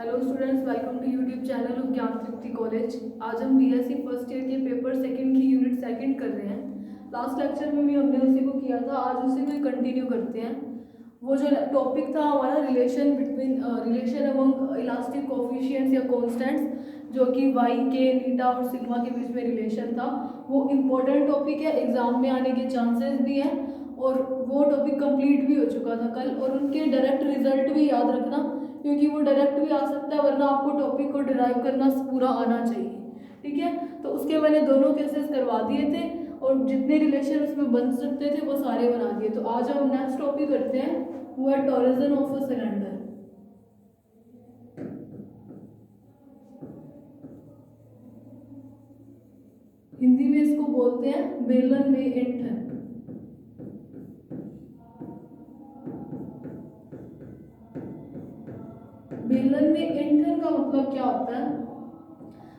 Hello students, welcome to YouTube channel of Gyan Tripti college. आज हम BSc first year के paper second की unit second कर रहे हैं। लास्ट लेक्चर में भी हमने उसी को किया था, आज उसी को कंटिन्यू करते हैं। वो जो टॉपिक था हमारा रिलेशन अमंग इलास्टिक कोफिशिएंट्स या कांस्टेंट्स, जो कि वाई के नीटा और सिग्मा के बीच में रिलेशन था। वो इम्पोर्टेंट टॉपिक है, एग्जाम में आने के चांसेस भी हैं और वो टॉपिक कंप्लीट भी हो चुका था कल। और उनके डायरेक्ट रिजल्ट भी याद रखना, क्योंकि वो डायरेक्ट भी आ सकता है, वरना आपको टॉपिक को डिराइव करना पूरा आना चाहिए। ठीक है, तो उसके मैंने दोनों केसेस करवा दिए थे और जितने रिलेशन उसमें बन सकते थे वो सारे बना दिए। तो आज हम नेक्स्ट टॉपिक करते हैं, वो है टॉरिजन ऑफ अ सिलेंडर। हिंदी में इसको बोलते हैं बेलन में ऐंठन। बेलन में ऐंठन का मतलब क्या होता है?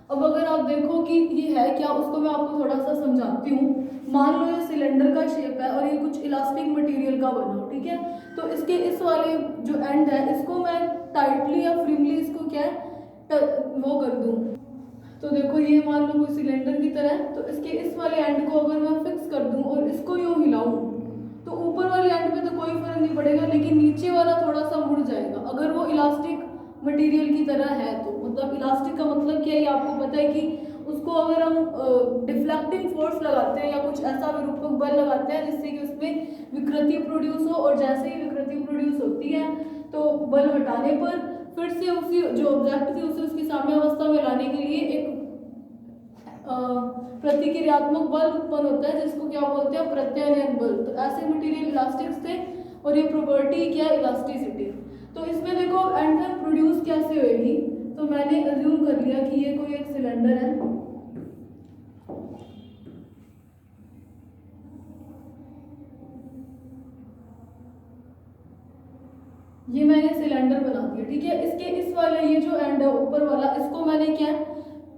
अब अगर आप देखो कि ये है क्या, उसको मैं आपको थोड़ा सा समझाती हूँ। मान लो ये सिलेंडर का शेप है और ये कुछ इलास्टिक मटेरियल का बना हो, ठीक है। तो इसके इस वाले जो एंड है, इसको मैं टाइटली या फ्रीली इसको क्या है वो कर दूँ। तो देखो ये मान लो कोई सिलेंडर की तरह है, तो इसके इस वाले एंड को अगर मैं फिक्स कर दूँ और इसको यूँ हिलाऊँ, तो ऊपर वाले एंड पे तो कोई फर्क नहीं पड़ेगा, लेकिन नीचे वाला थोड़ा सा मुड़ जाएगा अगर वो इलास्टिक मटेरियल की तरह है। तो मतलब इलास्टिक का मतलब क्या है, ये आपको पता है कि उसको अगर हम डिफ्लेक्टिंग फोर्स लगाते हैं या कुछ ऐसा विरूपक बल लगाते हैं जिससे कि उसमें विकृति प्रोड्यूस हो, और जैसे ही विकृति प्रोड्यूस होती है तो बल हटाने पर फिर से उसी जो ऑब्जेक्ट थी उसे उसकी साम्य अवस्था में लाने के लिए एक प्रतिक्रियात्मक बल उत्पन्न होता है, जिसको क्या बोलते हैं, प्रत्यानयन बल। तो ऐसे मटेरियल इलास्टिक्स थे और ये प्रॉपर्टी क्या है, इलास्टिसिटी। तो इसमें देखो एंथन प्रोड्यूस कैसे होगी, तो मैंने अज्यूम कर लिया कि ये कोई एक सिलेंडर है। ये मैंने सिलेंडर बना दिया, ठीक है। इसके इस वाले ये जो एंड है ऊपर वाला, इसको मैंने क्या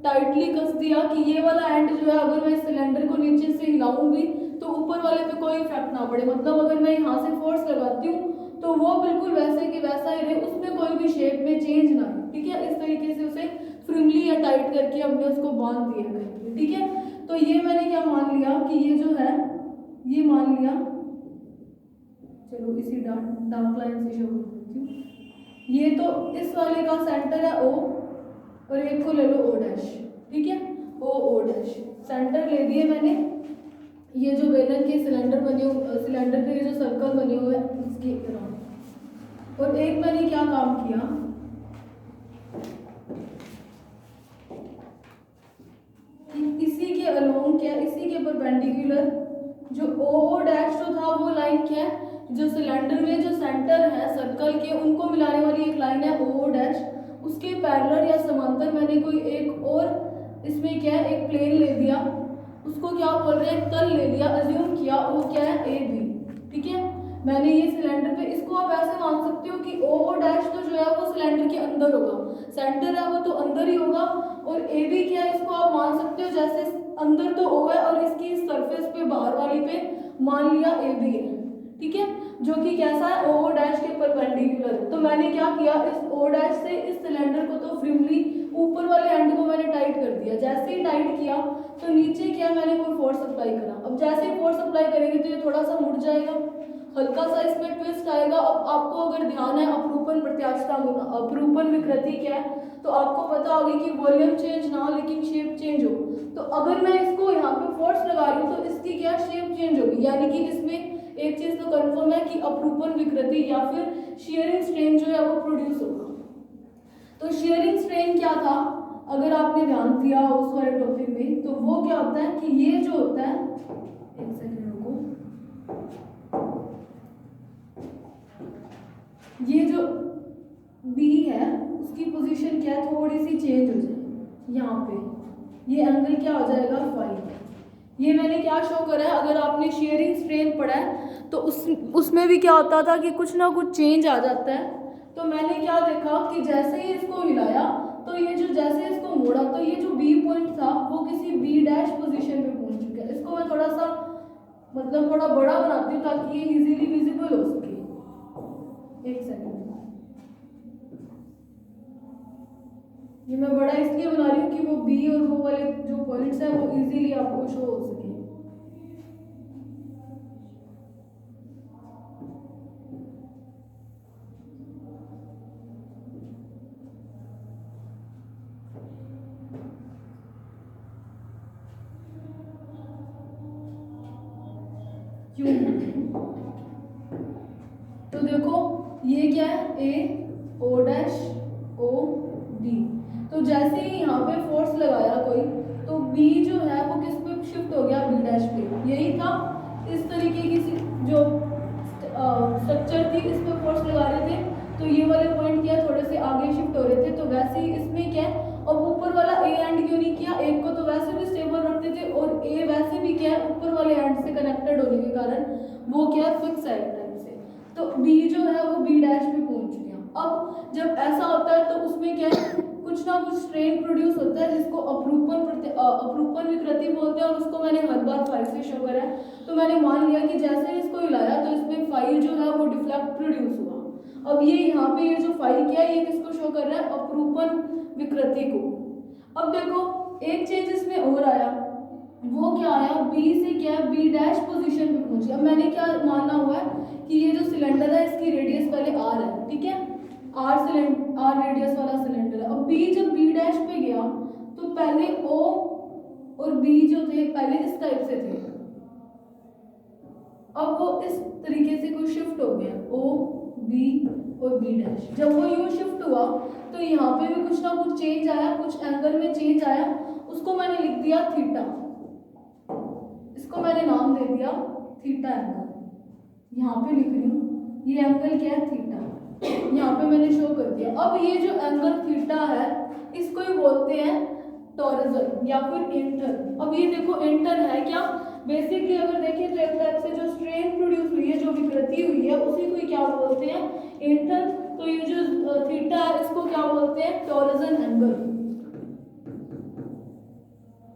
टाइटली कस दिया कि ये वाला एंड जो है, अगर मैं सिलेंडर को नीचे से हिलाऊंगी तो ऊपर वाले पे कोई इफेक्ट ना पड़े। मतलब अगर मैं यहाँ से फोर्स लगाती हूँ तो वो बिल्कुल वैसे कि वैसा ही रहे, उसमें कोई भी शेप में चेंज ना हो, ठीक है। इस तरीके से उसे फ्रीली या टाइट करके हमने उसको बांध दिया करेंगे, ठीक है। तो ये मैंने क्या मान लिया कि ये जो है, ये मान लिया, चलो इसी डार्क लाइन से शो कर देती हूँ। ये तो इस वाले का सेंटर है O, और एक को ले लो O डैश, ठीक है। O डैश सेंटर ले दिए मैंने। ये जो बेलन के सिलेंडर बने हुए, सिलेंडर के ये जो सर्कल बने हुए हैं इसके अराउंड। और एक मैंने क्या काम किया कि इसी के अलोंग क्या, इसी के परपेंडिकुलर जो O डैश जो था वो लाइन क्या है, जो सिलेंडर में जो सेंटर है सर्कल के उनको मिलाने वाली एक लाइन है O डैश, उसके पैरेलल या समांतर मैंने कोई एक और इसमें क्या है एक प्लेन ले दिया, उसको क्या बोल रहे हैं, तल ले लिया, अज्यूम किया वो क्या है AB, ठीक है। मैंने ये सिलेंडर पे, इसको आप ऐसे मान सकते हो कि O डैश तो जो है वो सिलेंडर के अंदर होगा, सेंटर है वो तो अंदर ही होगा, और AB क्या है, इसको आप मान सकते हो जैसे अंदर तो O है और इसकी सरफेस पे बाहर वाली पे मान लिया AB है, ठीक है, जो कि कैसा है O डैश के परपेंडिकुलर। तो मैंने क्या किया, इस O डैश से इस सिलेंडर को तो फ्रीली ऊपर वाले एंड को मैंने टाइट कर दिया। जैसे ही टाइट किया तो नीचे क्या मैंने कोई फोर्स अप्लाई करा। अब जैसे ही फोर्स अप्लाई करेंगे तो ये थोड़ा सा मुड़ जाएगा, हल्का सा इसमें ट्विस्ट आएगा। अब आपको अगर ध्यान है अपरूपण प्रत्यास्थता गुना, अपरूपण विकृति क्या है, तो आपको पता होगी कि वॉल्यूम चेंज ना हो लेकिन शेप चेंज हो। तो अगर मैं इसको यहाँ पे फोर्स लगा रही हूँ तो इसकी क्या शेप चेंज होगी, यानी कि इसमें एक चीज तो कंफर्म है कि अपरूपण विकृति या फिर शियरिंग स्ट्रेन जो है वो प्रोड्यूस होगा। तो शियरिंग स्ट्रेन क्या था, अगर आपने ध्यान दिया उस वाले टॉपिक में, तो वो क्या होता है कि ये जो होता है, एक सेकंड रुको, ये जो B है उसकी पोजीशन क्या है, थोड़ी सी चेंज हो जाए, यहाँ पे ये एंगल क्या हो जाएगा फाई। ये मैंने क्या शो करा है, अगर आपने शेयरिंग स्ट्रेन पढ़ा है तो उसमें भी क्या होता था कि कुछ ना कुछ चेंज आ जाता है। तो मैंने क्या देखा कि जैसे ही इसको हिलाया तो ये जो जैसे इसको मोड़ा तो ये जो B पॉइंट था वो किसी B डैश पोजीशन पे पहुंच चुका है। इसको मैं थोड़ा सा मतलब थोड़ा बड़ा बनाती हूँ ताकि ये इजीली विजिबल हो सके। एक सेकंड, ये मैं बड़ा इसलिए बना रही हूँ कि वो बी और वो वाले जो पॉइंट्स हैं वो इजीली आपको शो हो सके। क्यों? तो देखो ये क्या है, ए ओ डैश ओ बी। तो जैसे ही यहाँ पे फोर्स लगाया कोई, तो बी जो है वो किस पे शिफ्ट हो गया, बी डैश पे। यही था, इस तरीके की जो स्ट्रक्चर थी इस पे फोर्स लगा रहे थे, तो ये वाले पॉइंट क्या थोड़े से आगे शिफ्ट हो रहे थे। तो वैसे ही इसमें क्या है, अब ऊपर वाला ए एंड क्यों नहीं किया, एक को तो वैसे भी स्टेबल रखते थे और ए वैसे भी क्या है ऊपर वाले एंड से कनेक्टेड होने के कारण वो क्या है फिक्स है एक टाइप से। तो बी जो है वो बी डैश पे पहुंच गया। अब जब ऐसा होता है तो उसमें क्या है, कुछ ना कुछ स्ट्रेन प्रोड्यूस होता है जिसको अपरूपण विकृति बोलते हैं, और उसको मैंने हर बार फाइव से शो करा है। तो मैंने मान लिया कि जैसे ही इसको हिलाया तो इसमें फाइव जो है वो डिफ्लेक्ट प्रोड्यूस हुआ। अब ये यहाँ पे ये जो फाइव क्या है, ये किसको शो कर रहा है, अपरूपण विकृति को। अब देखो एक चेंज इसमें और आया, वो क्या आया, बी से क्या है बी डैश पोजीशन पे पहुंची। अब मैंने क्या माना हुआ है कि ये जो सिलेंडर है इसकी रेडियस पहले आर है, ठीक है, आर रेडियस वाला सिलेंडर है। अब बी जब बी डैश पे गया तो पहले ओ और बी जो थे पहले इस टाइप से थे, अब वो इस तरीके से कोई शिफ्ट हो गया, ओ बी और बी डैश। जब वो यूं शिफ्ट हुआ तो यहाँ पे भी कुछ ना कुछ चेंज आया, कुछ एंगल में चेंज आया, उसको मैंने लिख दिया थीटा। इसको मैंने नाम दे दिया थीटा एंगल। यहाँ पे लिख रही हूँ ये एंगल क्या है, थीटा। यहाँ पे मैंने शो कर दिया। अब ये जो एंगल थीटा है इसको ही बोलते हैं टॉरजन या फिर इंटर। अब ये देखो इंटर है क्या, बेसिकली अगर देखें तो एक टाइप से जो स्ट्रेन प्रोड्यूस हुई है, जो विकृति हुई है, उसी को क्या बोलते हैं, इंटर। तो ये जो थीटा है इसको क्या बोलते हैं, टॉरजन एंगल,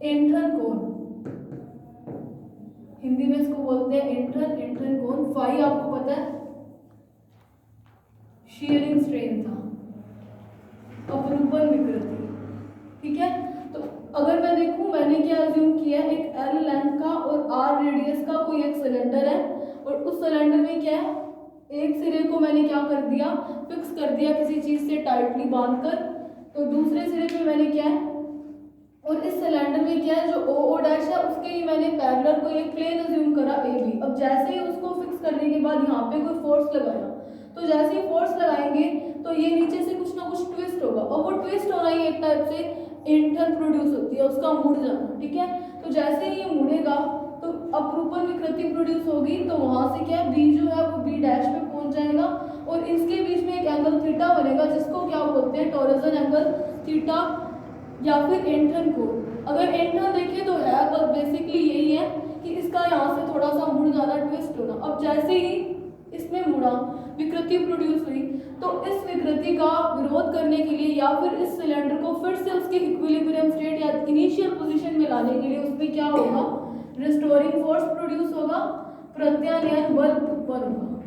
इंटर कोण। हिंदी में इसको बोलते हैं इंटर कोण। फाई आपको पता है शीयरिंग स्ट्रेन था, अपरूपण विकृति, ठीक है। तो अगर मैं देखूं मैंने क्या अज्यूम किया, एक एल लेंथ का और आर रेडियस का कोई एक सिलेंडर है, और उस सिलेंडर में क्या है, एक सिरे को मैंने क्या कर दिया, फिक्स कर दिया किसी चीज से टाइटली बांधकर। तो दूसरे सिरे पे मैंने क्या है, और इस सिलेंडर में क्या है जो ओ डैश है उसके ही मैंने पैरेलल को एक प्लेन अज्यूम करा ए बी। अब जैसे ही उसको फिक्स करने के बाद यहाँ पे कोई फोर्स लगाया, तो जैसे ही फोर्स लगाएंगे तो ये नीचे से कुछ ना कुछ ट्विस्ट होगा, और वो ट्विस्ट होना ही एक टाइप से इंटर प्रोड्यूस होती है, उसका मुड़ जाना, ठीक है। तो जैसे ही ये मुड़ेगा तो अपरूपण विकृति प्रोड्यूस होगी, तो वहां से क्या बी जो है वो बी डैश पे पहुंच जाएगा, और इसके बीच में एक एंगल थीटा बनेगा जिसको क्या बोलते हैं, टॉरजन एंगल थीटा या फिर इंटर कोण। अगर इंटर देखें तो है बस बेसिकली यही है कि इसका यहाँ से थोड़ा सा मुड़ जाना, ट्विस्ट होना। अब जैसे ही इसमें मुड़ा, विकृति प्रोड्यूस हुई, तो इस विकृति का विरोध करने के लिए या फिर इस सिलेंडर को फिर से उसके इक्विलिब्रियम स्टेट या इनिशियल पोजीशन में लाने के लिए उसमें क्या होगा, रिस्टोरिंग फोर्स प्रोड्यूस होगा, प्रत्यानयन बल उत्पन्न होगा,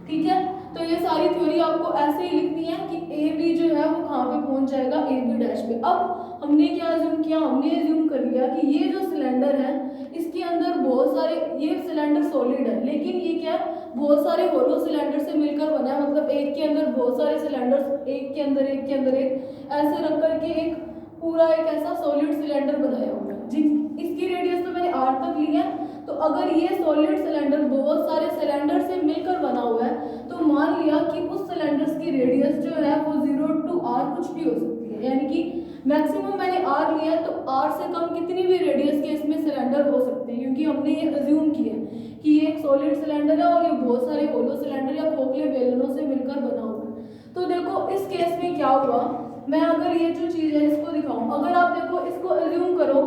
ठीक है। तो ये सारी थ्योरी आपको ऐसे ही लिखनी है कि ए बी जो है वो कहाँ पे पहुंच जाएगा, ए बी डैश पे। अब हमने क्या अज्यूम किया, हमने अज्यूम कर लिया कि ये जो सिलेंडर है इसके अंदर बहुत सारे, ये सिलेंडर सॉलिड है लेकिन ये क्या है, बहुत सारे होलो सिलेंडर से मिलकर बना है, मतलब एक के अंदर बहुत सारे सिलेंडर्स, एक के अंदर एक के अंदर एक ऐसे रख करके एक पूरा एक ऐसा सॉलिड सिलेंडर बनाया हुआ है। इसकी रेडियस तो मैंने आर तक ली है। तो अगर ये सॉलिड सिलेंडर बहुत सारे सिलेंडर से मिलकर बना हुआ है, तो मान लिया कि उस सिलेंडर्स की रेडियस जो है वो 0 to r कुछ भी हो सकती है, यानी कि मैक्सिमम मैंने r लिया है, तो r से कम कितनी भी रेडियस के इसमें सिलेंडर हो सकते हैं, क्योंकि हमने ये अज्यूम किया कि ये एक सॉलिड सिलेंडर है और ये बहुत सारे होलो सिलेंडर या खोखले बेलनों से मिलकर बना हुआ है। तो देखो इस केस में क्या हुआ, मैं अगर ये जो चीज़ है इसको दिखाऊं, अगर आप देखो इसको अज्यूम करो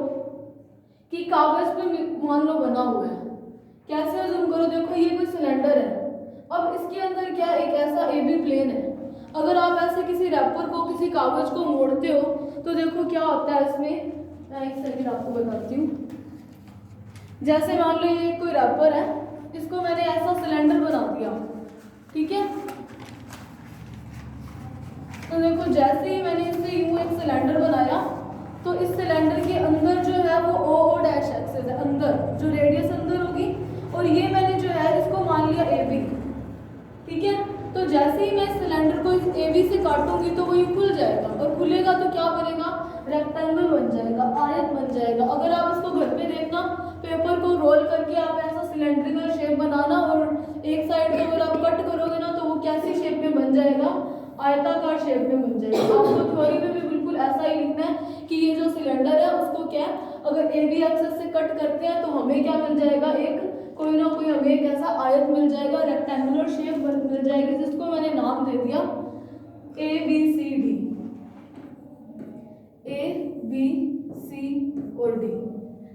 कि कागज पे मान लो बना हुआ है, कैसे अज्यूम करो, देखो ये कोई सिलेंडर है, अब इसके अंदर क्या एक ऐसा ए बी प्लेन है। अगर आप ऐसे किसी रैपर को, किसी कागज को मोड़ते हो तो देखो क्या होता है इसमें, मैं एक सेकंड आपको बताती हूँ। जैसे मान लो ये कोई रैपर है, इसको मैंने ऐसा सिलेंडर बना दिया, ठीक है। तो देखो तो जैसे ही मैंने इससे यूं एक सिलेंडर बनाया तो इस सिलेंडर के अंदर जो है वो ओ डैश एक्सेस है, अंदर जो रेडियस अंदर होगी, और ये मैंने जो है इसको मान लिया ए बी। ठीक है, तो जैसे ही मैं इस सिलेंडर को इस ए बी से काटूंगी तो वो ये खुल जाएगा, और खुलेगा तो क्या बनेगा, रेक्टेंगल बन जाएगा, आयत बन जाएगा। अगर आप इसको घर पे देखना, पेपर को रोल करके आप ऐसा सिलेंड्रिकल शेप बनाना, और एक साइड को अगर आप कट करोगे ना तो वो कैसी शेप में बन जाएगा, आयताकार शेप में बन जाएगा। आपको थ्योरी में भी बिल्कुल ऐसा ही लिखना है कि ये जो सिलेंडर है उसको क्या है, अगर ए बी एक्सेस से कट करते हैं तो हमें क्या मिल जाएगा, एक कोई ना कोई हमें एक ऐसा आयत मिल जाएगा, रेक्टेंगुलर शेप मिल जाएगी, जिसको मैंने नाम दे दिया A B C D, A B C और डी।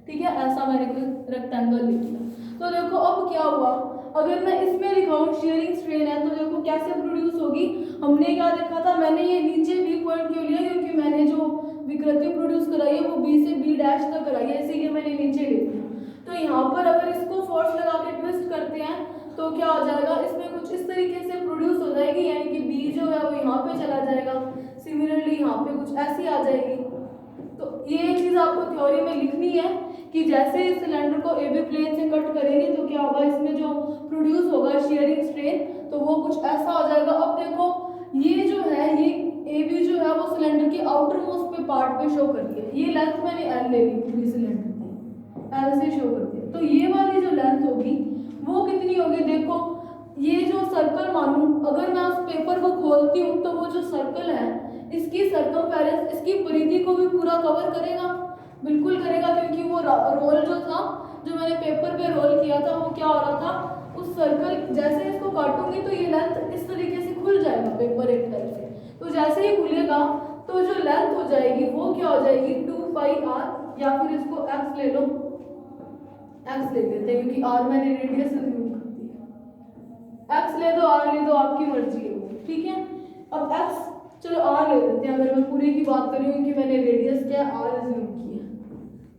ठीक है, ऐसा मैंने कोई रेक्टेंगल लिख दिया। तो देखो अब क्या हुआ, अगर मैं इसमें लिखाऊं शियरिंग स्ट्रेन है तो देखो कैसे प्रोड्यूस होगी। हमने क्या देखा था, मैंने ये नीचे बी पॉइंट क्यों लिया, क्योंकि मैंने जो विकृति प्रोड्यूस कराई है वो बी से बी डैश तक कराई है, इसीलिए मैंने नीचे ले लिया। तो यहाँ पर अगर इसको फोर्स लगा के ट्विस्ट करते हैं तो क्या हो जाएगा, इसमें कुछ इस तरीके से प्रोड्यूस हो जाएगी, यानी कि बी जो है वो यहाँ पे चला जाएगा, सिमिलरली यहाँ पे कुछ ऐसी आ जाएगी। तो ये चीज़ आपको थ्योरी में लिखनी है कि जैसे इस सिलेंडर को ए बी प्लेन से कट करेंगे तो क्या होगा, इसमें जो प्रोड्यूस होगा शियरिंग स्ट्रेन तो वो कुछ ऐसा हो जाएगा। अब देखो ये जो है, ये ए बी जो है वो सिलेंडर के आउटर मोस्ट पे पार्ट पे शो कर रही है, ये लेंथ मैंने एल ले ली पूरी सिलेंडर की, एल से शो करती है। तो ये वाली जो लेंथ होगी वो कितनी होगी, देखो ये जो सर्कल मानूं, अगर मैं उस पेपर को खोलती हूँ तो वो जो सर्कल है इसकी सर्कमफेरेंस, इसकी परिधि को भी पूरा कवर करेगा, बिल्कुल करेगा, क्योंकि वो रोल जो था, जो मैंने पेपर पे रोल किया था वो क्या हो रहा था, उस सर्कल जैसे इसको काटूंगी तो ये लेंथ इस तरीके से खुल जाएगा पेपर एक टाइप से। तो जैसे ही खुलेगा तो जो लेंथ हो जाएगी वो क्या हो जाएगी, 2 पाई आर, या फिर इसको एक्स ले लो, एक्स ले लेते हैं क्योंकि आर मैंने रेडियस यूज कर दिया, एक्स ले दो आर ले दो, आपकी मर्जी है। ठीक है, अब एक्स चलो आर ले लेते हैं, अगर मैं पूरे की बात कर रही हूँ कि मैंने रेडियस क्या आर यूज किया,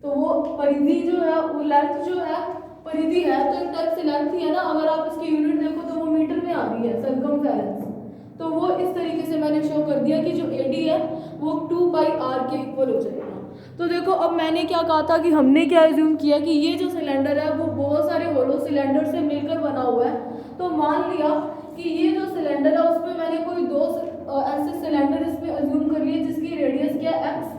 तो वो परिधि जो है, वो लेंथ जो है, परिधि है तो एक टाइप से लेंथ ही है ना, अगर आप इसकी यूनिट देखो तो वो मीटर में आ रही है, सर्कमफेरेंस। तो वो इस तरीके से मैंने शो कर दिया कि जो एडी है वो 2 पाई आर के इक्वल हो जाएगा। तो देखो अब मैंने क्या कहा था कि हमने क्या एज्यूम किया कि ये जो सिलेंडर है वो बहुत सारे होलो सिलेंडर से मिलकर बना हुआ है। तो मान लिया कि ये जो सिलेंडर है उसमें मैंने कोई दो ऐसे सिलेंडर इसमें एज्यूम कर लिए जिसकी रेडियस क्या है x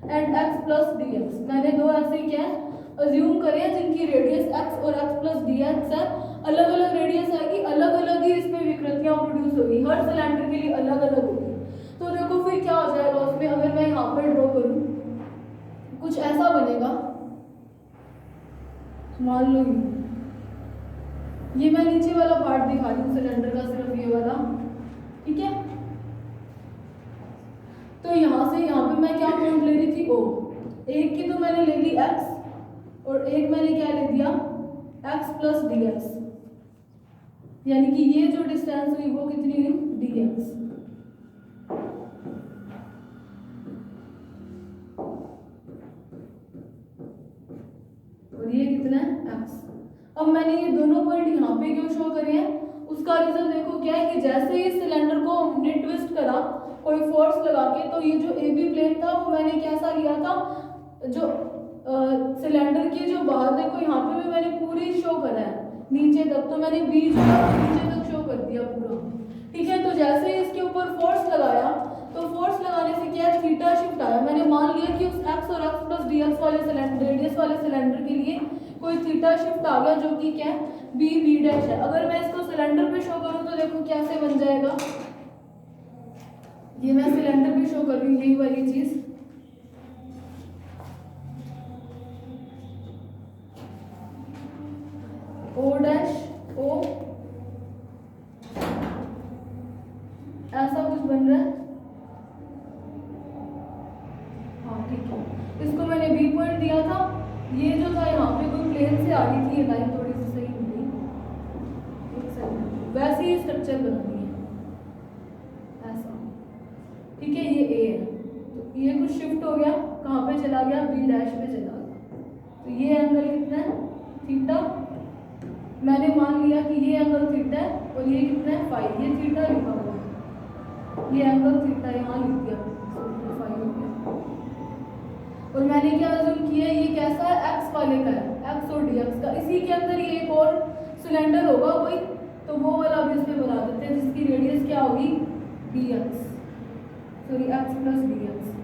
and x plus D x. मैंने दो ऐसे क्या है एज्यूम करे हैं जिनकी रेडियस एक्स और एक्स प्लस डी एक्स है, अलग अलग रेडियस आएगी, अलग अलग ही इसमें विकृतियां प्रोड्यूस होगी, हर सिलेंडर के लिए अलग अलग होगी। तो देखो फिर क्या हो जाएगा उसमें, अगर मैं यहाँ पर ड्रॉ करूँ कुछ ऐसा बनेगा, मान लो ये मैं नीचे वाला पार्ट दिखा रही हूँ सिलेंडर का, सिर्फ ये वाला। ठीक है, तो यहाँ से यहाँ पे मैं क्या पॉइंट ले रही थी, ओ, एक की तो मैंने ले ली एक्स और एक मैंने क्या ले दिया एक्स प्लस डी एक्स, यानी कि ये जो डिस्टेंस हुई वो कितनी हुई डी एक्स। और ये कितना है एक्स। अब मैंने ये दोनों पॉइंट यहाँ पे क्यों शो करे हैं, उसका रीजन देखो क्या है कि जैसे ही सिलेंडर को हमने ट्विस्ट करा कोई फोर्स लगा के, तो ये जो ए बी प्लेन था वो मैंने कैसा लिया था, जो सिलेंडर के जो बाहर देखो यहाँ पे भी मैंने पूरी शो करा है नीचे तक, तो मैंने बी जो है नीचे तक शो कर दिया पूरा। ठीक है, तो जैसे ही इसके ऊपर फोर्स लगाया तो फोर्स लगाने से क्या है थीटा शिफ्ट आया। मैंने मान लिया कि उस एक्स और एक्स प्लस डी एक्स वाले सिलेंडर, रेडियस वाले सिलेंडर के लिए कोई थीटा शिफ्ट आ गया जो कि क्या है बी बी डैश है। अगर मैं इसको सिलेंडर पे शो करूँ तो देखो कैसे बन जाएगा, ये मैं सिलेंडर पे शो कर रही हूँ यही वाली चीज, ओ डैश ओ ऐसा कुछ बन रहा है। हाँ ठीक है, इसको मैंने बी पॉइंट दिया था, ये जो था यहाँ पे कोई प्लेन से आ रही थी, ये लाइन थोड़ी सी सही हो गई, वैसे ही स्ट्रक्चर बनानी है ऐसा। ठीक है, ये ए है तो ये कुछ शिफ्ट हो गया, कहाँ पे चला गया बी डैश पे चला गया। तो ये एंगल कितना है थीटा, मैंने मान लिया कि ये एंगल थीटा है और ये कितना है फाई, ये थीटा लिखा हुआ है, ये एंगल थीटा यहाँ लिख दिया और मैंने क्या अज्यूम किया, ये कैसा है, एक्स वाले का है, एक्स और डी एक्स का। इसी के अंदर ये एक और सिलेंडर होगा कोई, तो वो वाला भी इसमें बना देते हैं, जिसकी रेडियस क्या होगी, D x, sorry x plus D x.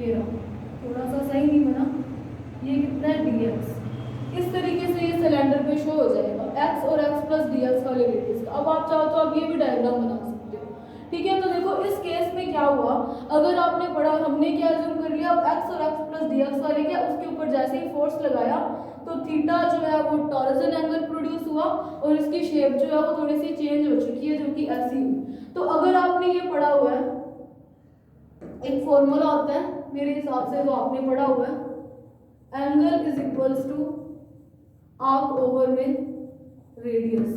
ये रहा, थोड़ा सा सही नहीं बना, ये कितना है, डी एक्स। इस तरीके से ये सिलेंडर पे शो हो जाएगा, एक्स और एक्स प्लस डी एक्स वाले रेडियस का। अब आप चाहो तो आप ये भी डायग्राम बना सकते हो, ठीक है। तो देखो इस केस में क्या हुआ, अगर आपने पढ़ा, हमने क्या अज्यूम कर लिया, अब एक्स और एक्स प्लस डी एक्स वाले क्या, उसके ऊपर जैसे ही फोर्स लगाया तो थीटा जो है वो टॉरजन एंगल प्रोड्यूस हुआ, और इसकी शेप जो है वो थोड़ी सी चेंज हो चुकी है, जो कि ऐसी हुई। तो अगर आपने ये पढ़ा हुआ है, एक फॉर्मूला होता है मेरे हिसाब से, तो आपने पढ़ा हुआ है, angle is equals to arc over में रेडियस,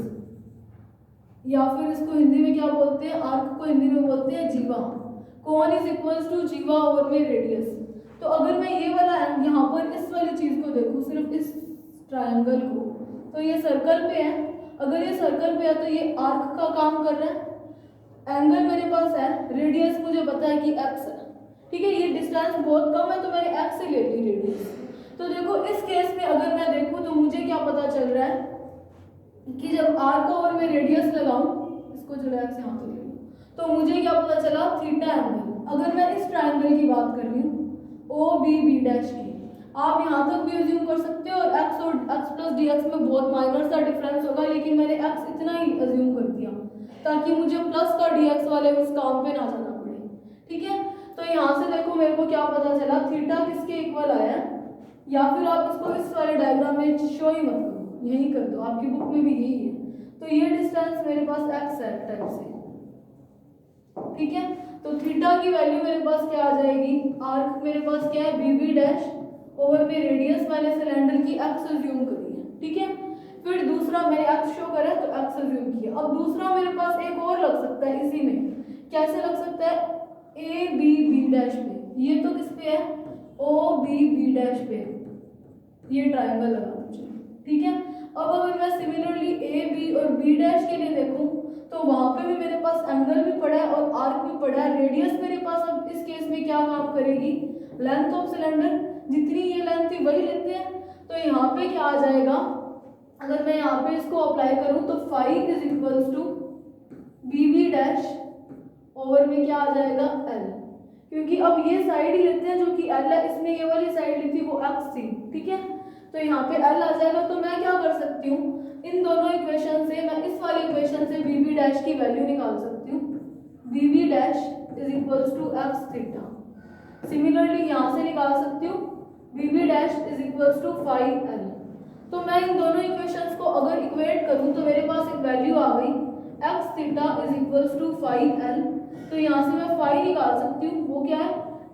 या फिर इसको हिंदी में क्या बोलते हैं, आर्क को हिंदी में बोलते हैं जीवा। कोन इज इक्वल्स टू जीवा ओवर में रेडियस। तो अगर मैं ये वाला यहाँ पर इस वाली चीज को देखूँ, सिर्फ इस ट्रायंगल को, तो ये सर्कल पे है। अगर ये सर्कल पे है तो ये आर्क का काम कर रहा है, एंगल मेरे पास है, रेडियस मुझे पता है कि एक्स है, ठीक है। ये डिस्टेंस बहुत कम है तो मैंने एक्स से ले ली रेडियस। तो देखो इस केस में अगर मैं देखूँ तो मुझे क्या पता चल रहा है कि जब आर्क ओवर में रेडियस लगाऊं, इसको चलो एक्स यहाँ पे ले लूं, तो मुझे क्या पता चला, थीटा एंगल। अगर मैं इस ट्रायंगल की बात कर रही हूँ, ओ बी बी डैश की, आप यहाँ तक भी अज्यूम कर सकते हो, और एक्स प्लस डी एक्स में बहुत माइनर सा डिफरेंस होगा, लेकिन मैंने एक्स इतना ही अज्यूम कर दिया ताकि मुझे प्लस का डी एक्स वाले उस काम पे ना जाना पड़े, ठीक है। तो यहाँ से देखो मेरे को क्या पता चला, थीटा किसके इक्वल आया, या फिर आप इसको इस वाले डायग्राम में शो ही मत करो, यही कर दो, आपकी बुक में भी यही है। तो ये डिस्टेंस मेरे पास एक्स है टाइप से, ठीक है। तो थीटा की वैल्यू मेरे पास क्या आ जाएगी, आर्क मेरे पास क्या है, बी बी डैश ओवर में रेडियस मैंने सिलेंडर की एक्स अज्यूम करी है, ठीक है। फिर दूसरा मैंने एक्स शो करा है तो एक्स अज्यूम किया। अब दूसरा मेरे पास एक और लग सकता है इसी में, कैसे लग सकता है, ए बी बी डैश पे, ये तो किस पे है, ओ बी बी डैश पे, ये ट्रायंगल लगा दीजिए, ठीक है। अब अगर मैं सिमिलरली ए बी और बी डैश के लिए देखूं तो वहां पे भी मेरे पास एंगल भी पड़ा है और आर्क भी पड़ा है, रेडियस मेरे पास अब इस केस में क्या काम करेगी, लेंथ ऑफ सिलेंडर, जितनी ये लेंथ थी वही लेते हैं। तो यहाँ पे क्या आ जाएगा, अगर मैं यहाँ पे इसको अप्लाई करूं तो phi is equals to B B dash over में क्या आ जाएगा, एल, क्योंकि अब ये साइड ही लेते हैं जो कि एल है, इसमें ये वाली साइड ली थी वो एक्स थी, ठीक है। तो यहाँ पे एल आ जाएगा। तो मैं क्या कर सकती हूँ, इन दोनों इक्वेशन से मैं इस वाले इक्वेशन से बी बी डैश की वैल्यू निकाल सकती हूँ, B B dash is equals to X theta. Similarly यहाँ से निकाल सकती हूँ B B dash is equals to phi L. तो मैं इन दोनों इक्वेशंस को अगर इक्वेट करूँ तो मेरे पास एक वैल्यू आ गई, X theta is equals to phi L. तो यहाँ से मैं फाई निकाल सकती हूँ, वो क्या है,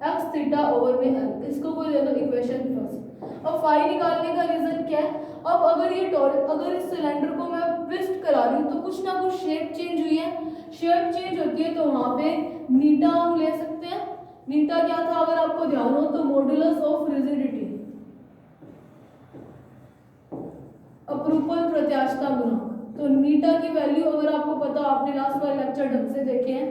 एक्स थीटा ओवर में एल। इसको कोई दे दो इक्वेशन फर्स्ट। अब फाई निकालने का रीजन क्या है, अब अगर ये अगर इस सिलेंडर को मैं ट्विस्ट करा रही हूँ तो कुछ ना कुछ शेप चेंज हुई है, शेप चेंज होती है तो वहाँ पे नीटा हम ले सकते हैं। नीटा क्या था अगर आपको ध्यान हो तो, मॉडुलस ऑफ रिजिडिटी, अपरूपण प्रत्यास्थता गुणांक। तो नीटा की वैल्यू अगर आपको पता, आपने लास्ट वाले लेक्चर ढंग से देखे हैं,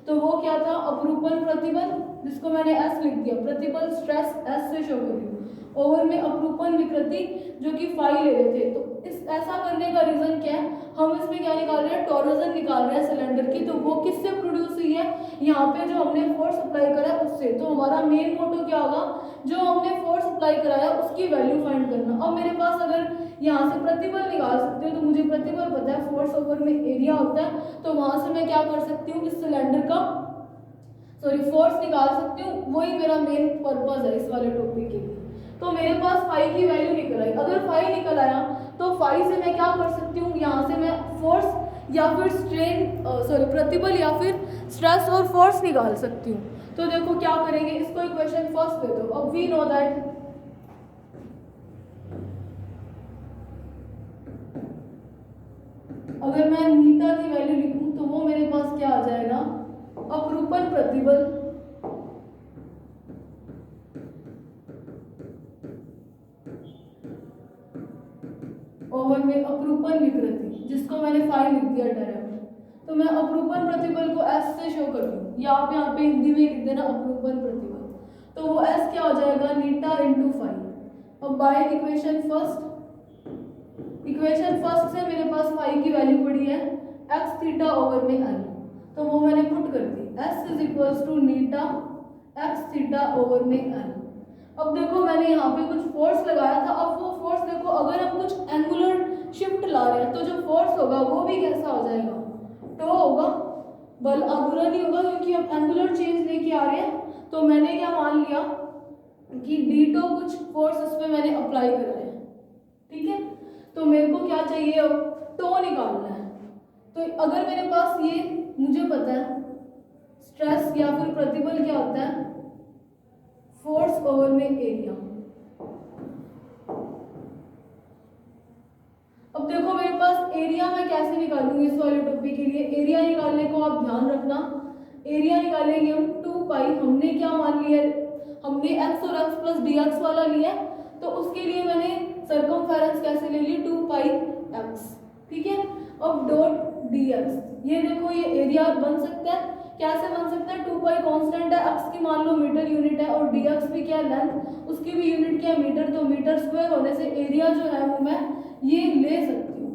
तो वो क्या था, अपरूपण प्रतिबल, जिसको मैंने एस लिख दिया, प्रतिबल स्ट्रेस एस से शो कर रही हूँ, ओवर में अपरूपण विकृति जो कि फाई ले रहे थे। तो इस ऐसा करने का रीजन क्या है, हम इसमें क्या निकाल रहे हैं, टॉरजन निकाल रहे हैं सिलेंडर की। तो वो किससे प्रोड्यूस हुई है, यहाँ पे जो हमने फोर्स अप्लाई करा है उससे। तो हमारा मेन मोटो क्या होगा, जो हमने फोर्स अप्लाई कराया उसकी वैल्यू फाइंड करना। अब मेरे पास अगर यहाँ से प्रतिबल निकाल सकते हो तो मुझे प्रतिबल पता है, फोर्स ओवर में एरिया होता है, तो वहां से मैं क्या कर सकती हूँ, इस सिलेंडर का फोर्स निकाल सकती हूँ। वही मेरा मेन पर्पस है इस वाले टॉपिक के लिए। तो मेरे पास फाई की वैल्यू निकल आई। अगर फाई निकल आया तो फाई से मैं क्या कर सकती हूँ, यहाँ से मैं फोर्स या फिर प्रतिबल या फिर स्ट्रेस और फोर्स निकाल सकती हूँ। तो देखो क्या करेंगे, इसको इक्वेशन फर्स्ट दे दो। अब वी नो दैट अगर मैं नीटा की वैल्यू लिखूं तो वो मेरे पास क्या आ जाएगा, अपरूपण प्रतिबल ओवर में अपरूपण विकृति, जिसको मैंने फाई लिख दिया डायरेक्ट। तो मैं अपरूपण प्रतिबल को एस से शो कर दूँ, या आप यहाँ पे हिंदी में लिख देना अपरूपण प्रतिबल, तो वो एस क्या हो जाएगा, नीटा इंटू फाई। अब बाय इक्वेशन फर्स्ट से मेरे पास फाई की वैल्यू पड़ी है एक्स थीटा ओवर में एल, तो वो मैंने पुट कर दी, एस इज इक्वल्स टू नीटा एक्स थीटा ओवर में एल। अब देखो मैंने यहाँ पे कुछ फोर्स लगाया था, अब वो फोर्स देखो अगर हम कुछ एंगुलर शिफ्ट ला रहे हैं तो जो फोर्स होगा वो भी कैसा हो जाएगा, टो होगा, बल आघूर्ण नहीं होगा, क्योंकि हम एंगुलर चेंज लेके आ रहे हैं। तो मैंने क्या मान लिया कि डी टो कुछ फोर्स इस पर मैंने अप्लाई करा है, ठीक है। तो मेरे को क्या चाहिए, अब टो निकालना है। तो अगर मेरे पास ये मुझे पता है स्ट्रेस या फिर प्रतिबल क्या होता है, फोर्स ओवर में एरिया। अब देखो मेरे पास एरिया मैं कैसे निकालूंगी इस वाले टॉपिक के लिए, एरिया निकालने को आप ध्यान रखना, एरिया निकालेंगे हम 2 पाई, हमने क्या मान लिया, हमने x और x प्लस dx वाला लिया, तो उसके लिए मैंने सर्कमफेरेंस कैसे ले ली, 2 पाई x, ठीक है। अब डॉट dx, ये देखो ये एरिया बन सकता है, कैसे बन सकता है, 2 पाई कांस्टेंट है, x की मान लो मीटर यूनिट है और dx भी क्या है लेंथ, उसकी भी यूनिट क्या है मीटर, तो मीटर स्क्वायर होने से एरिया जो है वो मैं ये ले सकती हूँ,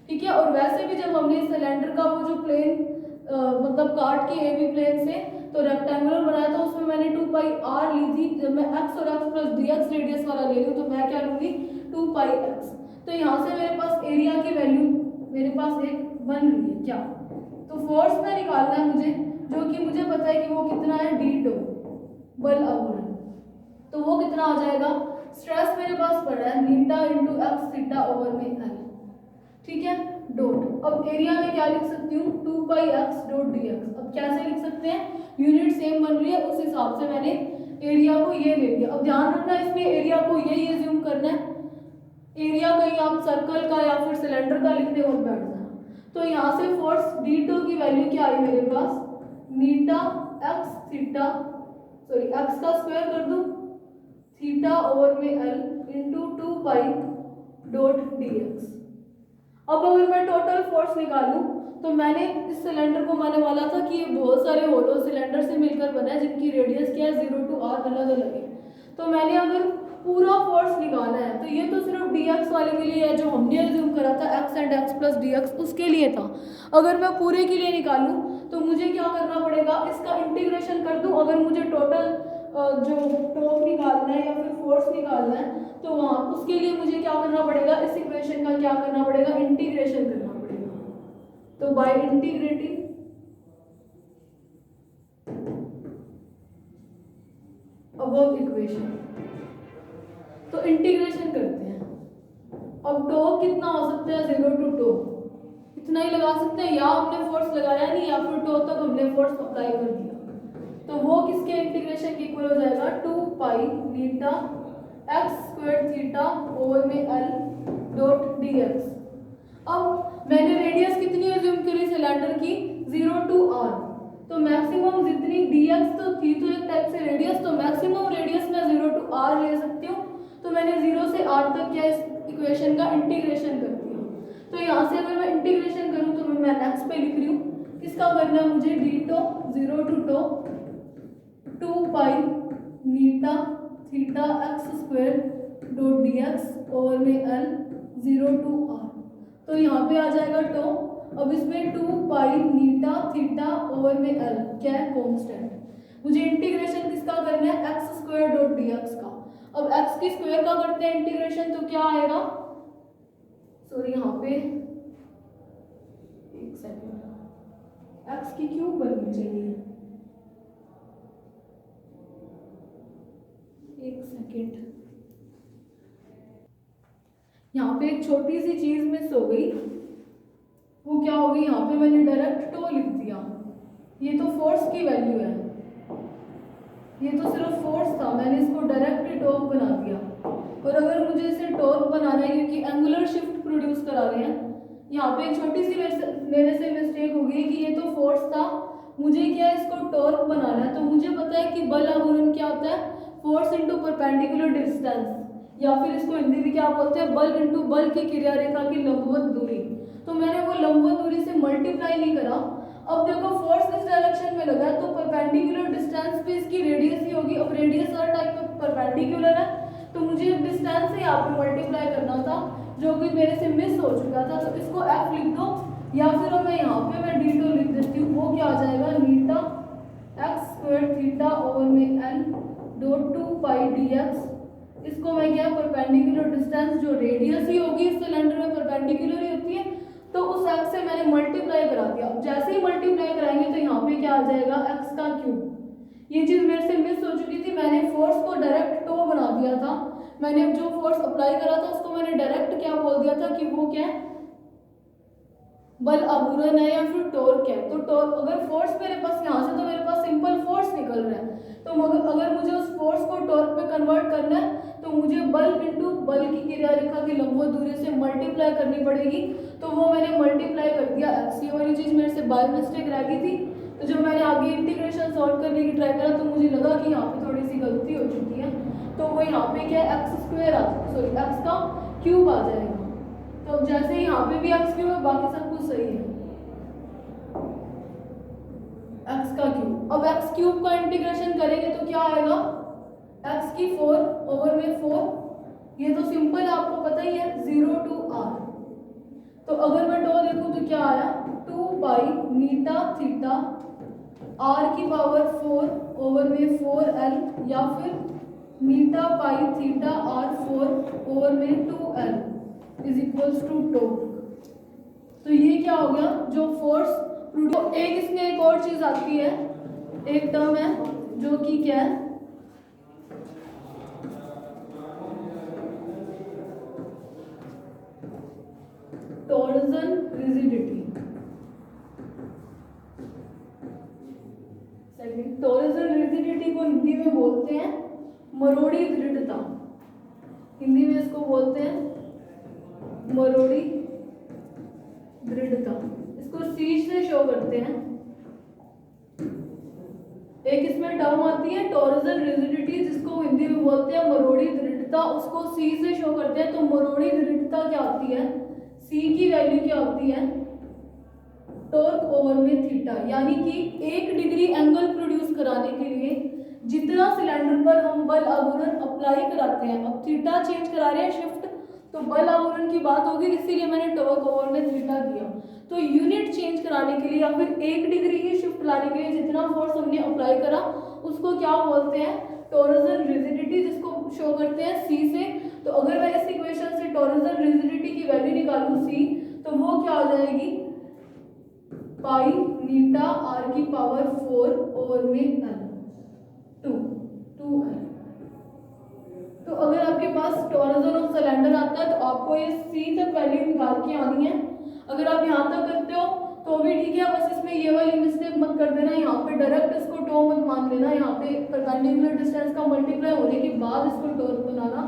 ठीक है। और वैसे भी जब हमने सिलेंडर का वो जो प्लेन मतलब काट के ए बी प्लेन से तो रेक्टेंगुलर बनाया था, उसमें मैंने 2 पाई आर ली थी, जब मैं x और x प्लस dx रेडियस वाला ले रही हूँ तो मैं क्या लूँगी 2 पाई x। तो यहाँ से मेरे पास एरिया की वैल्यू मेरे पास एक बन रही है क्या, तो फोर्स में निकालना है मुझे, जो कि मुझे पता है कि वो कितना है, डी टो बल आघूर्ण, तो वो कितना आ जाएगा, स्ट्रेस मेरे पास पड़ा है नीटा इंटू एक्स थीटा ओवर में एल, ठीक है, डॉट। अब एरिया में क्या लिख सकती हूँ, 2 पाई एक्स डॉट डी एक्स। अब कैसे लिख सकते हैं, यूनिट सेम बन रही है, उस हिसाब से मैंने एरिया को ये ले लिया। अब ध्यान रखना इसमें एरिया को यही एज्यूम करना है, एरिया कहीं आप सर्कल का या फिर सिलेंडर का लिखने मत बैठ जाना। तो यहाँ से फोर्स डी टो की वैल्यू क्या आई मेरे पास, नीटा एक्स थीटा, सॉरी एक्स का स्क्वायर कर दूं, थीटा ओवर में L into 2 Pie dot D x. अब अगर मैं टोटल फोर्स निकालूं तो मैंने इस सिलेंडर को मानने वाला था कि ये बहुत सारे होलो सिलेंडर से मिलकर बना है जिनकी रेडियस क्या है 0 to r अलग अलग है। तो मैंने अगर पूरा फोर्स निकालना है तो ये तो सिर्फ dx वाले के लिए है, जो हमने अज्यूम करा था x and x plus dx उसके लिए था। अगर मैं पूरे के लिए निकालूं तो मुझे क्या करना पड़ेगा, इसका इंटीग्रेशन कर दूं। अगर मुझे टोटल जो टॉर्क निकालना है या फिर फोर्स निकालना है तो वहाँ उसके लिए मुझे क्या करना पड़ेगा, इस इक्वेशन का क्या करना पड़ेगा, इंटीग्रेशन करना पड़ेगा। तो बाय इंटीग्रेटिंग अबव इक्वेशन, तो इंटीग्रेशन करते हैं। अब टॉर्क कितना हो सकता है, 0 to टो, इतना ही लगा सकते हैं, या हमने फोर्स लगाया नहीं या फिर टॉर्क तक हमने फोर्स अप्लाई कर दिया, तो वो किसके इंटीग्रेशन के इक्वल हो जाएगा, 2 पाई नीटा एक्स स्क्वायर थीटा ओवर में एल डॉट डी एक्स। अब मैंने रेडियस कितनी अज्यूम करी सिलेंडर की, 0 to r, तो मैक्सिमम जितनी dx तो थी तो एक टाइप से रेडियस, तो मैक्सिमम रेडियस मैं 0 to r ले सकती हूँ। तो मैंने 0 से r तक क्या इस इक्वेशन का इंटीग्रेशन कर दिया। तो यहाँ से अगर मैं इंटीग्रेशन करूँ तो मैं नेक्स्ट पे लिख रही हूँ, किसका करना है मुझे, D to 0 to to 2 pi नीटा theta X square dot D X over में एल 0 to r, तो यहाँ पे आ जाएगा टो। अब इसमें 2 पाई नीटा थीटा ओवर में एल क्या है, कांस्टेंट। मुझे इंटीग्रेशन किसका करना है, x square dot D x का। अब एक्स की स्क्वायर का करते हैं इंटीग्रेशन, तो क्या आएगा, सॉरी यहाँ पे एक सेकेंड, एक्स की क्यूब बननी चाहिए, एक सेकेंड, यहाँ पे एक छोटी सी चीज मिस हो गई, वो क्या हो गई, यहाँ पे मैंने डायरेक्ट टो लिख दिया। ये तो फोर्स की वैल्यू है, ये तो सिर्फ फोर्स था, मैंने इसको डायरेक्ट टॉर्क बना दिया। और अगर मुझे इसे टॉर्क बनाना है क्योंकि एंगुलर शिफ्ट प्रोड्यूस करा रहे हैं, यहाँ पे एक छोटी सी मेरे से मिस्टेक हो गई कि ये तो फोर्स था, मुझे क्या है इसको टॉर्क बनाना है। तो मुझे पता है कि बल आघूर्ण क्या होता है, फोर्स इनटू परपेंडिकुलर डिस्टेंस, या फिर इसको हिंदी में क्या बोलते हैं, बल इंटू बल की क्रिया रेखा की लंबवत दूरी। तो मैंने वो लंबवत दूरी से मल्टीप्लाई नहीं करा। अब देखो फोर्स इस डायरेक्शन में लगा है तो परपेंडिकुलर डिस्टेंस पे इसकी रेडियस ही होगी। अब रेडियस हर टाइप में परपेंडिकुलर है तो मुझे डिस्टेंस से यहाँ पे मल्टीप्लाई करना था, जो कि मेरे से मिस हो चुका था। तो इसको एफ लिख दो, या फिर मैं यहाँ पे मैं डी2 लिख देती हूँ। वो क्या आ जाएगा, नीटा एक्स स्क्वायर थीटा ओवर में एन डॉट 2 पाई डी एक्स। इसको मैं क्या, परपेंडिकुलर डिस्टेंस जो रेडियस ही होगी इस सिलेंडर में परपेंडिकुलर ही होती है, तो उस एक्स से मैंने मल्टीप्लाई करा दिया। जैसे ही मल्टीप्लाई कराएंगे तो यहाँ पे क्या आ जाएगा, एक्स का क्यूब। ये चीज मेरे से मिस हो चुकी थी, मैंने फोर्स को डायरेक्ट टो बना दिया था। मैंने जो फोर्स अप्लाई करा था उसको मैंने डायरेक्ट क्या बोल दिया था कि वो क्या है, बल आघूर्ण है या फिर टॉर्क है। तो टॉर्क अगर फोर्स मेरे पास यहाँ से, तो मेरे पास सिंपल फोर्स निकल रहा है, तो अगर मुझे उस फोर्स को टॉर्क में कन्वर्ट करना है तो मुझे बल इंटू बल की क्रिया रेखा की लंबवत दूरी से मल्टीप्लाई करनी पड़ेगी। तो वो मैंने मल्टीप्लाई कर दिया एक्स। ये वाली चीज मेरे से बाय मिस्टेक रह गई थी। तो जब मैंने आगे इंटीग्रेशन सॉल्व करने की ट्राई करा तो मुझे लगा कि यहाँ पे थोड़ी सी गलती हो चुकी है। तो वो यहाँ पे क्या, एक्स स्क्वायर सॉरी एक्स का क्यूब आ जाएगा। तो जैसे ही यहाँ पे भी एक्स क्यूब है, बाकी सब कुछ सही है, एक्स का क्यूब। अब एक्स क्यूब का इंटीग्रेशन करेंगे तो क्या आएगा, एक्स की 4 ओवर में 4। ये तो सिंपल है, आपको पता ही है, 0 टू आर। तो अगर मैं टो देखूं तो क्या आया, 2 पाई नीटा थीटा आर की पावर 4 ओवर में 4l, या फिर नीटा पाई थीटा आर 4 ओवर में 2l is equals to to. तो ये क्या हो गया, जो फोर्स एक इसमें एक और चीज आती है, एक टर्म है जो कि क्या है, torsion rigidity. Second, torsion rigidity को हिंदी में बोलते हैं मरोड़ी दृढ़ता। हिंदी में इसको बोलते हैं मरोड़ी दृढ़ता। इसको सी से शो करते हैं। एक इसमें टर्म आती है टॉर्जन रिजिडिटी, जिसको हिंदी में बोलते हैं मरोड़ी दृढ़ता, उसको सी से शो करते हैं। तो मरोड़ी दृढ़ता क्या होती है, सी की वैल्यू क्या होती है, टॉर्क ओवर में थीटा। यानी कि 1 डिग्री एंगल प्रोड्यूस कराने के लिए जितना सिलेंडर पर हम बल आघूर्ण अप्लाई कराते हैं, अब थीटा चेंज करा रहे हैं शिफ्ट, तो बल आघूर्ण की बात होगी, इसीलिए मैंने टॉर्क ओवर में थीटा दिया। तो यूनिट चेंज कराने के लिए या फिर 1 डिग्री की शिफ्ट लाने के लिए जितना फोर्स हमने अप्लाई करा उसको क्या बोलते हैं, टॉर्जन रिजिडिटी, जिसको शो करते हैं सी से। तो अगर मैं इस इक्वेशन से टॉर्जन रिजिडिटी की वैल्यू निकालूं सी, तो वो क्या हो जाएगी, पाई नीटा आर की पावर 4 ओवर में एल 2l। तो अगर आपके पास टॉर्जन ऑफ सिलेंडर आता है तो आपको ये सी तक वैल्यू निकाल के आनी है। अगर आप यहाँ तक करते हो तो भी ठीक है, बस इसमें ये वाली मिस्टेक मत कर देना, यहाँ पे डायरेक्ट इसको टो मत मान लेना, यहाँ पे परपेंडिकुलर डिस्टेंस का मल्टीप्लाई होने के बाद इसको टॉर्क बनाना।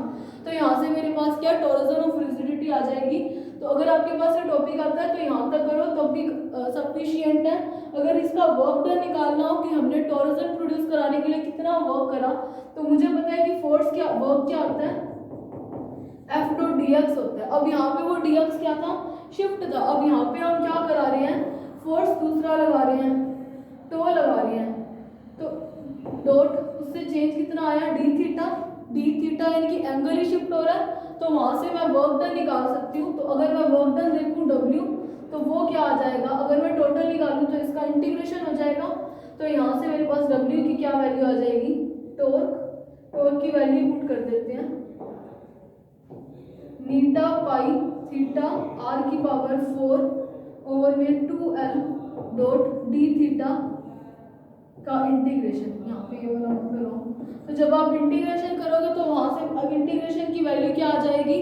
तो यहाँ से मेरे पास क्या, टॉर्जन ऑफ रिजिडिटी आ जाएगी। तो अगर आपके पास ये टॉपिक आता है तो यहाँ तक करो तब भी सफिशिएंट है। अगर इसका वर्क डन निकालना हो कि हमने टॉर्जन प्रोड्यूस कराने के लिए कितना वर्क करा, तो मुझे पता है कि फोर्स क्या, वर्क क्या होता है, एफ डॉट डी एक्स होता है। अब यहाँ पे वो डी एक्स क्या था, शिफ्ट था। अब यहाँ पे हम क्या करा रहे हैं, फोर्स दूसरा लगा रहे हैं, टो लगा रहे हैं। तो डॉट उससे चेंज कितना आया, डी थीटा यानी कि एंगल ही शिफ्ट हो रहा है, तो वहां से मैं वर्क डन निकाल सकती हूँ। तो अगर मैं वर्क डन देखूँ डब्ल्यू, तो वो क्या आ जाएगा, अगर मैं टोटल निकालूँ तो इसका इंटीग्रेशन हो जाएगा। तो यहाँ से मेरे पास डब्ल्यू की क्या वैल्यू आ जाएगी, टॉर्क की वैल्यू पुट कर देते हैं, नीटा पाई थीटा आर की पावर 4 ओवर में 2l डॉट डी थीटा का इंटीग्रेशन। यहाँ पे ये वाला मत करो। तो जब आप इंटीग्रेशन करोगे तो वहां से अब इंटीग्रेशन की वैल्यू क्या आ जाएगी,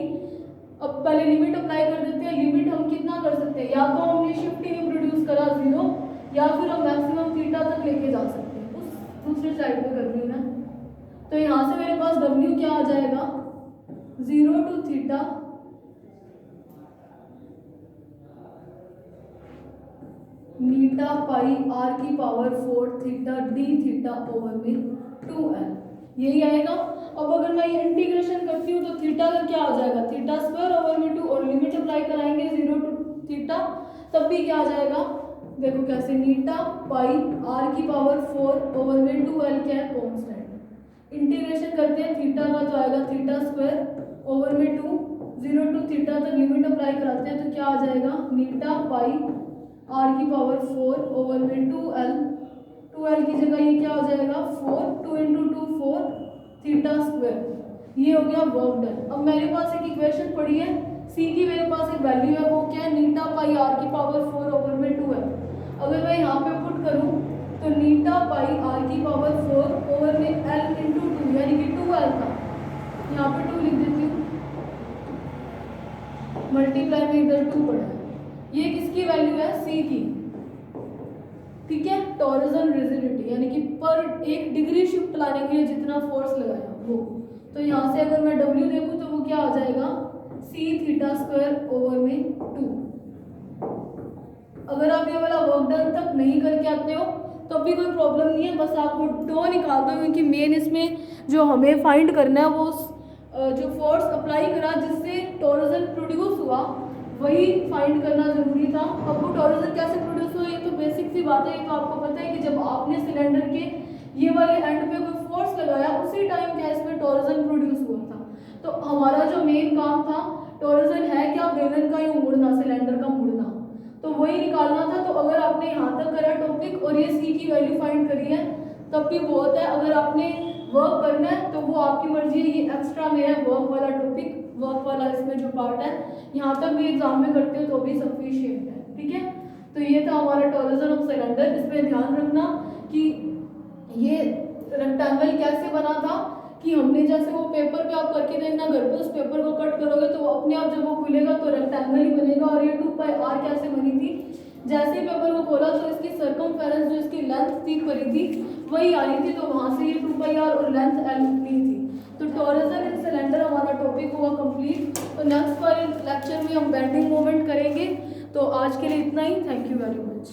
अब पहले लिमिट अप्लाई कर देते हैं। लिमिट हम कितना कर सकते हैं, या तो हमने शिफ्ट ही प्रोड्यूस करा 0, या फिर हम मैक्सिमम थीटा तक लेके जा सकते हैं। उस दूसरी साइड पे कर ली ना, तो यहाँ से मेरे पास w क्या आ जाएगा, 0 टू थीटा नीटा पाई आर की power 4 theta D theta over में 2l, यही आएगा। अब अगर मैं ये इंटीग्रेशन करती हूँ तो थीटा का क्या आ जाएगा, थीटा स्क्वायर ओवर में 2, और लिमिट अप्लाई कराएंगे 0 टू थीटा, तब भी क्या आ जाएगा, देखो कैसे, नीटा पाई आर की पावर 4 ओवर में 2l क्या है, कॉन्स्टेंट। इंटीग्रेशन करते हैं थीटा का तो आएगा थीटा स्क्वायर ओवर में 2, 0 टू थीटा तक लिमिट अप्लाई कराते हैं तो क्या आ जाएगा, नीटा पाई आर की पावर 4 ओवर में 2l की जगह ये क्या हो जाएगा 4, 2 इंटू 2 4 थीटा स्क्वायर। ये हो गया वर्क डन। अब मेरे पास एक इक्वेशन पड़ी है, सी की मेरे पास एक वैल्यू है, वो क्या है, नीटा पाई आर की पावर 4 ओवर में 2 है। अगर मैं यहाँ पे पुट करूँ तो नीटा पाई आर की पावर 4 ओवर में एल इंटू 2 यानी कि 2l था, यहाँ पे 2 लिख देती हूँ, मल्टीप्लाई में इधर 2 पड़ा है। ये किसकी वैल्यू है, सी की, ठीक है, टॉरसन रिजिडिटी यानी कि पर एक डिग्री शिफ्ट लाने के लिए जितना फोर्स लगाया वो। तो यहाँ से अगर मैं W देखूँ तो वो क्या आ जाएगा, सी थीटा स्क्वायर ओवर में 2। अगर आप ये वाला वर्क डन तक नहीं करके आते हो तो भी कोई प्रॉब्लम नहीं है, बस आप वो टो निकाल दो, क्योंकि मेन इसमें जो हमें फाइंड करना है वो जो फोर्स अप्लाई करा जिससे टॉरसन प्रोड्यूस हुआ वही फाइंड करना जरूरी था। अब वो टॉरसन कैसे प्रोड्यूस हुआ ये तो बेसिक सी बात है, ये तो आपको पता है कि जब आपने सिलेंडर के ये वाले एंड पे कोई फोर्स लगाया उसी टाइम क्या इसमें टॉरसन प्रोड्यूस हुआ था। तो हमारा जो मेन काम था, टॉरसन है क्या, बेलन का यूं मुड़ना, सिलेंडर का मुड़ना, तो वही निकालना था। तो अगर आपने यहाँ तक करा टॉपिक और ये सी की वैल्यू फाइंड करी है तब भी बहुत है। अगर आपने वर्क करना है तो वो आपकी मर्जी है, ये एक्स्ट्रा में है वर्क वाला टॉपिक, वर्क वाला इसमें जो पार्ट है, यहाँ तक भी एग्जाम में करते हो तो भी सफिशिएंट है, ठीक है। तो ये था हमारा टॉरसन ऑफ सिलेंडर। इसमें ध्यान रखना कि ये रेक्टेंगल कैसे बना था, कि हमने जैसे वो पेपर पे आप करके देखना घर पे, उस पेपर को कट करोगे तो वो अपने आप जब वो खुलेगा तो रेक्टेंगल ही बनेगा। और ये 2πr कैसे बनी थी, जैसे ही पेपर को खोला तो इसकी सर्कमफेरेंस जो इसकी लेंथ थी परिधि वही आ रही थी, तो वहाँ से ये 2πr और लेंथ l निकली थी। तो टॉरसन इन सिलेंडर हमारा टॉपिक हुआ कंप्लीट। तो नेक्स्ट वाले लेक्चर में हम बेंडिंग मोमेंट करेंगे। तो आज के लिए इतना ही, थैंक यू वेरी मच।